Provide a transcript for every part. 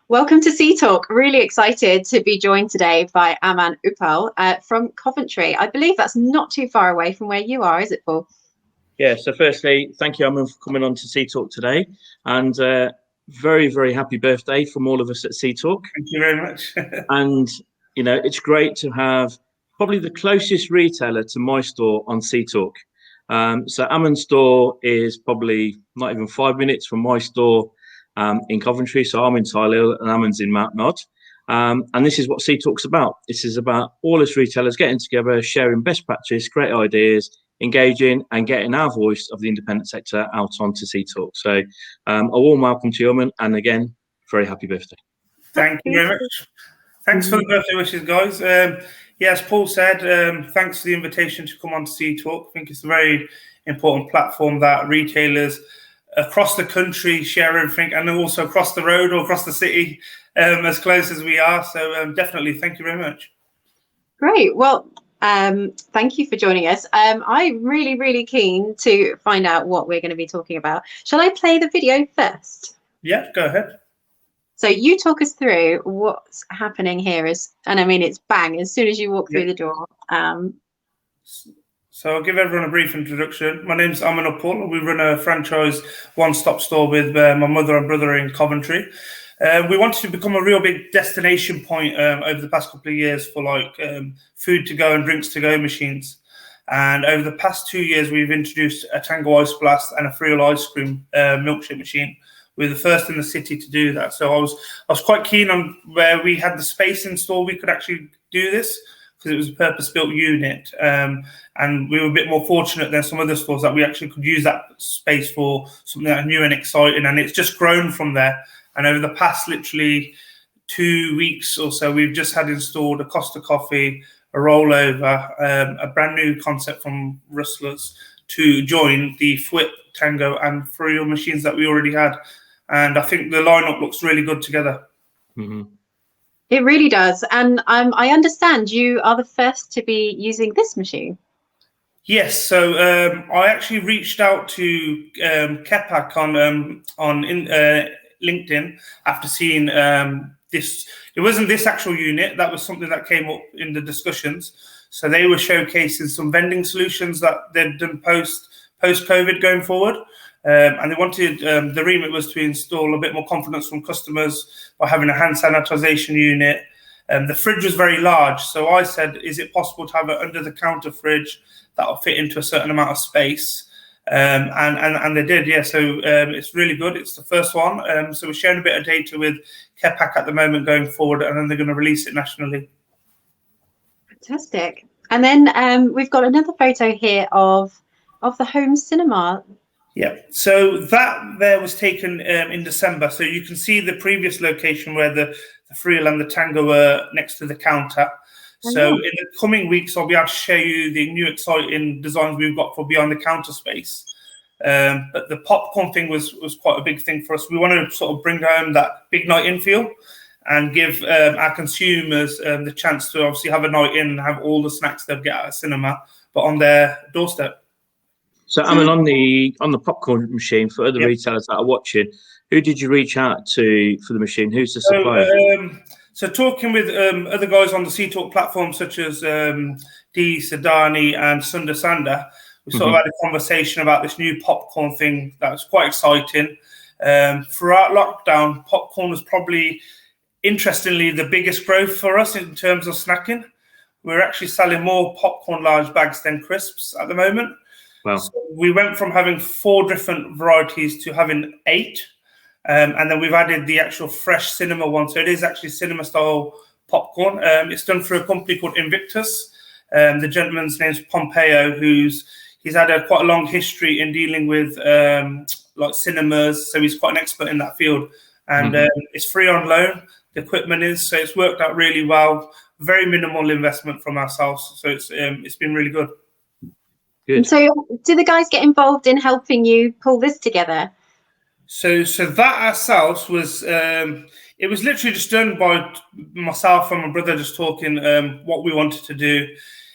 Welcome to Sea Talk. Really excited to be joined today by Aman Uppal from Coventry. I believe that's not too far away from where you are, is it, Paul? Yeah, so firstly, thank you, Aman, for coming on to Sea Talk today. And very, very happy birthday from all of us at Sea Talk. Thank you very much. And, you know, it's great to have probably the closest retailer to my store on Sea Talk. So Aman's store is probably not even 5 minutes from my store in Coventry. So I'm in Tyler and Aman's in Mount Nod. And this is what Sea Talk's about. This is about all us retailers getting together, sharing best practice, great ideas, engaging and getting our voice of the independent sector out onto Sea Talk. So a warm welcome to you, Aman, and again, very happy birthday. Thank you very much. Thanks for the birthday wishes, guys. As Paul said, thanks for the invitation to come on to Sea Talk. I think it's a very important platform that retailers across the country share everything, and also across the road or across the city, as close as we are. So definitely, thank you very much. Great. Well, thank you for joining us. I'm really keen to find out what we're going to be talking about. Shall I play the video first? Yeah, go ahead. So you talk us through what's happening here and I mean, it's bang as soon as you walk through the door. So I'll give everyone a brief introduction. My name's Aman Uppal. We run a franchise one-stop store with my mother and brother in Coventry. We wanted to become a real big destination point over the past couple of years for food to go and drinks to go machines. And over the past 2 years, we've introduced a Tango Ice Blast and a Freel ice cream milkshake machine. We're the first in the city to do that. So I was quite keen on where we had the space in store we could actually do this, because it was a purpose-built unit. And we were a bit more fortunate than some other stores that we actually could use that space for something that new and exciting. And it's just grown from there. And over the past literally 2 weeks or so, we've just had installed a Costa Coffee, a rollover, a brand new concept from Rustlers to join the Fwip, Tango and Freel machines that we already had. And I think the lineup looks really good together. Mm-hmm. It really does. And I understand you are the first to be using this machine. Yes. So I actually reached out to Kepak on LinkedIn after seeing this. It wasn't this actual unit. That was something that came up in the discussions. So they were showcasing some vending solutions that they'd done post-COVID going forward. And they wanted, the remit was to install a bit more confidence from customers by having a hand sanitization unit. The fridge was very large. So I said, is it possible to have an under-the-counter fridge that will fit into a certain amount of space? And they did, yeah. So it's really good. It's the first one. So we're sharing a bit of data with Kepak at the moment going forward, and then they're going to release it nationally. Fantastic. And then we've got another photo here of the home cinema. Yeah, so that there was taken in December. So you can see the previous location where the Freel and the Tango were next to the counter. So in the coming weeks, I'll be able to show you the new exciting designs we've got for beyond the counter space. But the popcorn thing was quite a big thing for us. We want to sort of bring home that big night in feel and give our consumers the chance to obviously have a night in and have all the snacks they'll get at a cinema, but on their doorstep. So, Aman, on the popcorn machine, for other retailers that are watching, who did you reach out to for the machine? Who's the supplier? So talking with other guys on the Sea Talk platform, such as Dee Sadani and Sunda Sanda, we sort of had a conversation about this new popcorn thing that was quite exciting. Throughout lockdown, popcorn was probably, interestingly, the biggest growth for us in terms of snacking. We're actually selling more popcorn large bags than crisps at the moment. Wow. So we went from having 4 different varieties to having 8. And then we've added the actual fresh cinema one. So it is actually cinema style popcorn. It's done through a company called Invictus. The gentleman's name's Pompeo, he's had quite a long history in dealing with like cinemas. So he's quite an expert in that field. And it's free on loan. The equipment is, so it's worked out really well. Very minimal investment from ourselves. So it's been really good. Good. So do the guys get involved in helping you pull this together? So that ourselves was, it was literally just done by myself and my brother just talking what we wanted to do.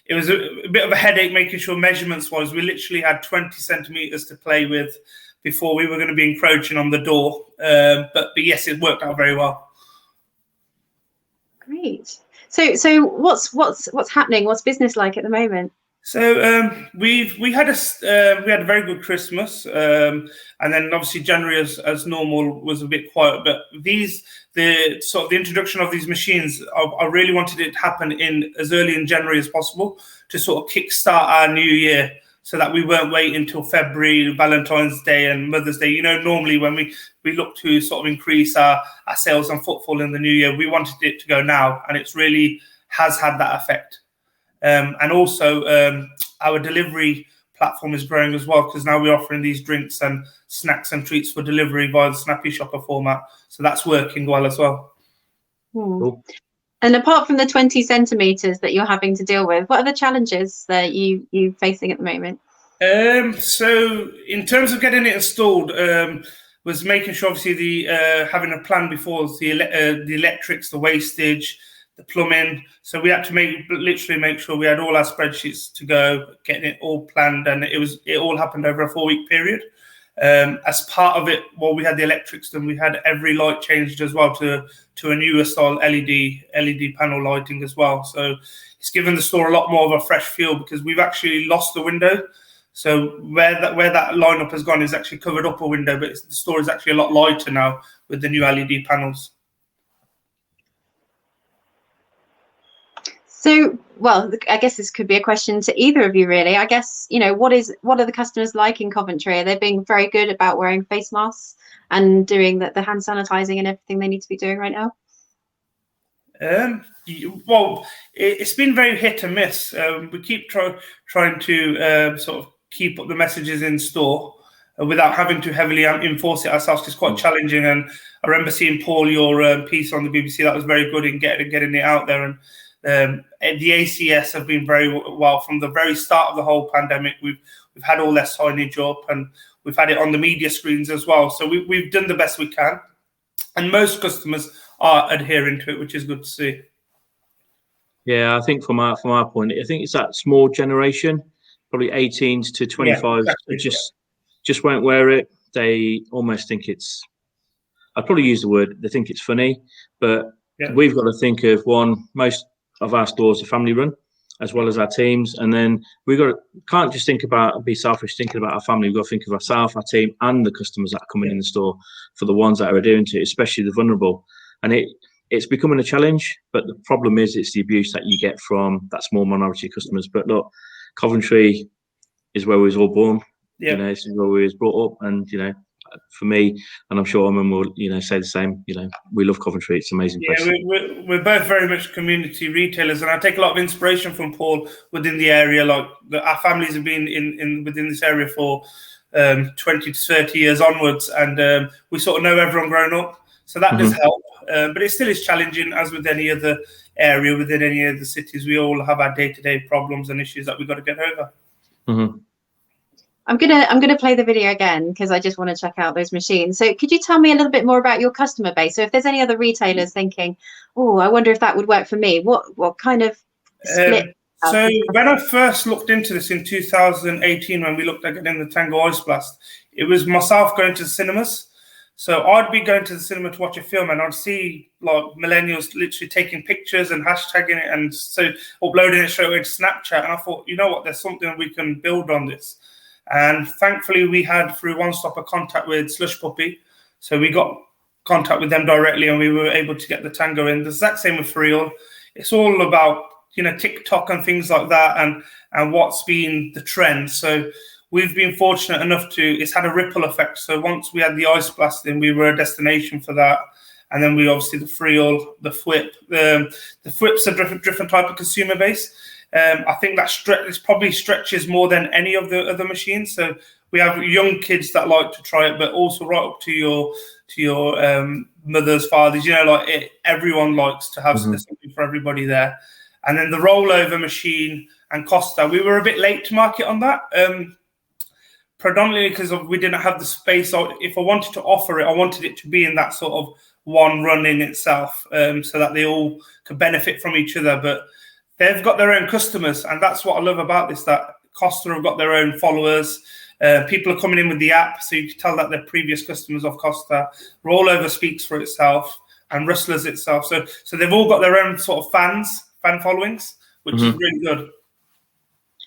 It was a bit of a headache making sure measurements-wise, we literally had 20 centimetres to play with before we were going to be encroaching on the door. But yes, it worked out very well. Great. So what's happening? What's business like at the moment? So we had a very good Christmas, and then obviously January as normal was a bit quiet. But the introduction of these machines, I really wanted it to happen in as early in January as possible to sort of kickstart our new year, so that we weren't waiting until February, Valentine's Day, and Mother's Day. You know, normally when we look to sort of increase our sales and footfall in the new year, we wanted it to go now, and it's really has had that effect. And also, our delivery platform is growing as well, because now we're offering these drinks and snacks and treats for delivery via the Snappy Shopper format. So that's working well as well. Cool. And apart from the 20 centimeters that you're having to deal with, what are the challenges that you're facing at the moment? So in terms of getting it installed, was making sure obviously having a plan before the electrics, the wastage, the plumbing. So we had to literally make sure we had all our spreadsheets to go, getting it all planned, and it all happened over a 4-week period. As part of it, while we had the electrics done, we had every light changed as well to a newer style LED panel lighting as well. So it's given the store a lot more of a fresh feel, because we've actually lost the window. So where that lineup has gone is actually covered up a window, but the store is actually a lot lighter now with the new LED panels. So, well, I guess this could be a question to either of you, really. I guess, what are the customers like in Coventry? Are they being very good about wearing face masks and doing the hand sanitizing and everything they need to be doing right now? Well, it's been very hit and miss. We keep trying to sort of keep up the messages in store without having to heavily enforce it ourselves. It's quite challenging. And I remember seeing, Paul, your piece on the BBC. That was very good in getting it out there. And the ACS have been very well from the very start of the whole pandemic. We've had all their signage up, and we've had it on the media screens as well. So we've done the best we can, and most customers are adhering to it, which is good to see. Yeah, I think from our point, I think it's that small generation, probably 18 to 25, exactly, just won't wear it. They almost think I'd probably use the word, they think it's funny, but we've got to think of most of our stores are family run, as well as our teams, and then can't just be selfish thinking about our family. We've got to think of ourselves, our team, and the customers that are coming in the store, for the ones that are adhering to it, especially the vulnerable. And it's becoming a challenge, but the problem is it's the abuse that you get from that small minority of customers. But look, Coventry is where we was all born. This is where we was brought up, and for me, and I'm sure Aman will, say the same. We love Coventry. It's an amazing place. Yeah, we're both very much community retailers, and I take a lot of inspiration from Paul within the area. Like our families have been within this area for 20 to 30 years onwards, and we sort of know everyone growing up. So that does help, but it still is challenging, as with any other area within any of the cities. We all have our day-to-day problems and issues that we've got to get over. Mm-hmm. I'm gonna play the video again, because I just want to check out those machines. So could you tell me a little bit more about your customer base? So if there's any other retailers thinking, oh, I wonder if that would work for me, what kind of split? So when I first looked into this in 2018, when we looked at getting the Tango Ice Blast, it was myself going to the cinemas. So I'd be going to the cinema to watch a film, and I'd see like millennials literally taking pictures and hashtagging it, and so uploading it straight away to Snapchat. And I thought, you know what, there's something we can build on this. And thankfully, we had, through One Stop, a contact with Slush Puppy. So we got contact with them directly, and we were able to get the Tango in. The exact same with Freehold. It's all about, TikTok and things like that, and what's been the trend. So we've been fortunate enough it's had a ripple effect. So once we had the Ice Blast in, we were a destination for that. And then we obviously the Freehold, the Flip. The Flip's a different type of consumer base. I think that probably stretches more than any of the other machines. So we have young kids that like to try it, but also right up to your mothers, fathers. Everyone likes to have something for everybody there. And then the rollover machine and Costa, we were a bit late to market on that. Predominantly because we didn't have the space. If I wanted to offer it, I wanted it to be in that sort of one run in itself, so that they all could benefit from each other. But they've got their own customers, and that's what I love about this, that Costa have got their own followers. People are coming in with the app, so you can tell that they're previous customers of Costa. Rollover speaks for itself. and Rustlers itself. So they've all got their own sort of fan followings, which is really good.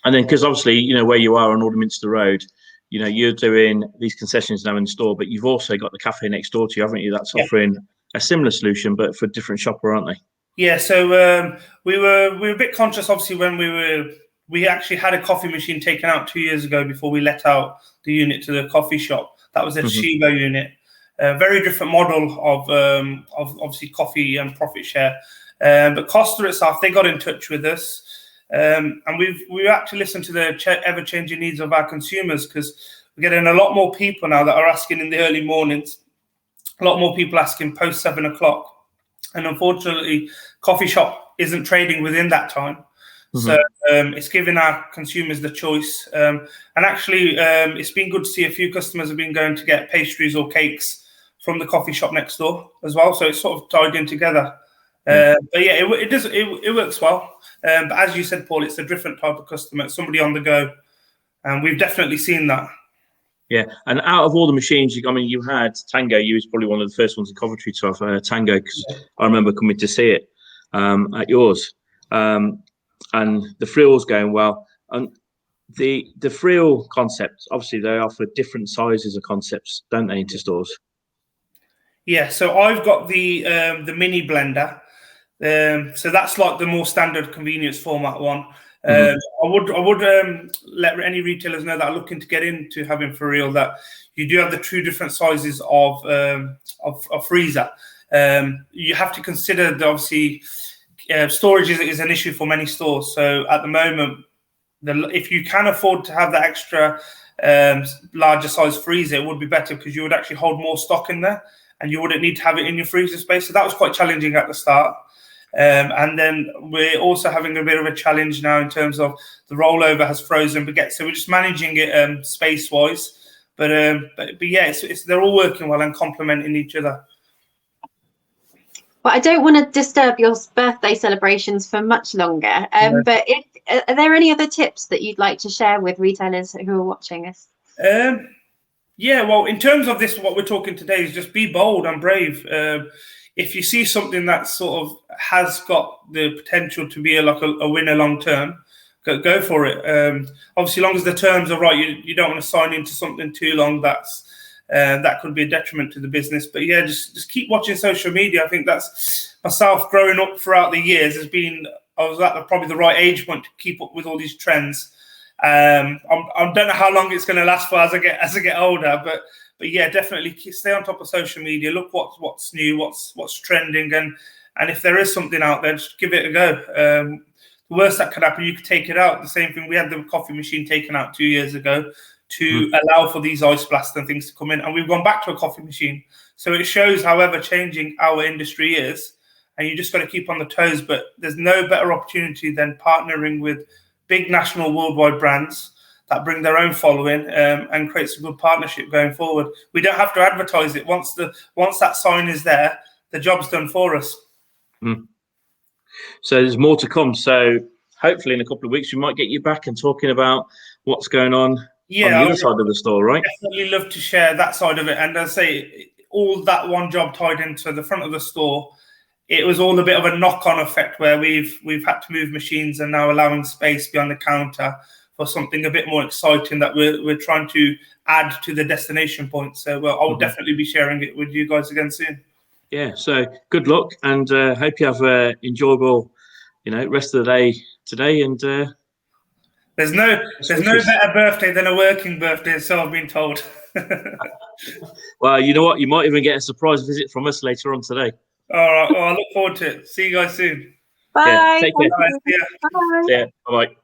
And then, because obviously, you know, where you are on Alderminster Road, you know, you're doing these concessions now in the store, but you've also got the cafe next door to you, haven't you? That's offering a similar solution, but for a different shopper, aren't they? Yeah. So we were a bit conscious, obviously, when we actually had a coffee machine taken out 2 years ago before we let out the unit to the coffee shop. That was a Cheema unit. Very different model of obviously coffee and profit share. But Costa itself, they got in touch with us. And we've had to listen to the ever-changing needs of our consumers, because we're getting a lot more people now that are asking in the early mornings, a lot more people asking post 7 o'clock. And unfortunately, coffee shop isn't trading within that time. So it's giving our consumers the choice. And actually, it's been good to see a few customers have been going to get pastries or cakes from the coffee shop next door as well. So it's sort of tied in together. But yeah, it works well. But as you said, Paul, it's a different type of customer. It's somebody on the go, and we've definitely seen that. Yeah, and out of all the machines, you had Tango. You was probably one of the first ones in Coventry to have Tango, because I remember coming to see it at yours, and the frills going well. And the frill concept, obviously, they offer different sizes of concepts, don't they, into stores? Yeah. So I've got the mini blender. So that's like the more standard convenience format one. I would let any retailers know that are looking to get into having for real that you do have the two different sizes of freezer. You have to consider that obviously storage is an issue for many stores. So at the moment, if you can afford to have that extra larger size freezer, it would be better, because you would actually hold more stock in there, and you wouldn't need to have it in your freezer space. So that was quite challenging at the start. And then we're also having a bit of a challenge now in terms of the rollover has frozen baguette. So we're just managing it space-wise. But yeah, they're all working well and complementing each other. Well, I don't want to disturb your birthday celebrations for much longer. But are there any other tips that you'd like to share with retailers who are watching us? Yeah, well, in terms of this, what we're talking today is just be bold and brave. If you see something that sort of has got the potential to be a winner long term, go for it. Obviously, as long as the terms are right, you don't want to sign into something too long. That could be a detriment to the business. But yeah, just keep watching social media. I think that's myself growing up throughout the years I was at probably the right age point to keep up with all these trends. I don't know how long it's going to last for as I get older, but yeah, definitely stay on top of social media. Look what's new, what's trending, and if there is something out there, just give it a go. The worst that could happen, you could take it out. The same thing, we had the coffee machine taken out 2 years ago to allow for these ice blasts and things to come in, and we've gone back to a coffee machine. So it shows how ever changing our industry is, and you just got to keep on the toes. But there's no better opportunity than partnering with big national worldwide brands that bring their own following and creates a good partnership going forward. We don't have to advertise it. Once that sign is there, the job's done for us. So there's more to come. So hopefully in a couple of weeks, we might get you back and talking about what's going on the other side of the store, right? Definitely love to share that side of it. And as I say, all that one job tied into the front of the store, it was all a bit of a knock-on effect where we've had to move machines and now allowing space behind the counter for something a bit more exciting that we're trying to add to the destination point. So I'll definitely be sharing it with you guys again soon. Yeah, so good luck, and hope you have an enjoyable, rest of the day today. And there's no better birthday than a working birthday, so I've been told. Well, you know what? You might even get a surprise visit from us later on today. All right. Well, I look forward to it. See you guys soon. Bye. Yeah, take care. Bye. See ya. Bye. See ya. Bye-bye.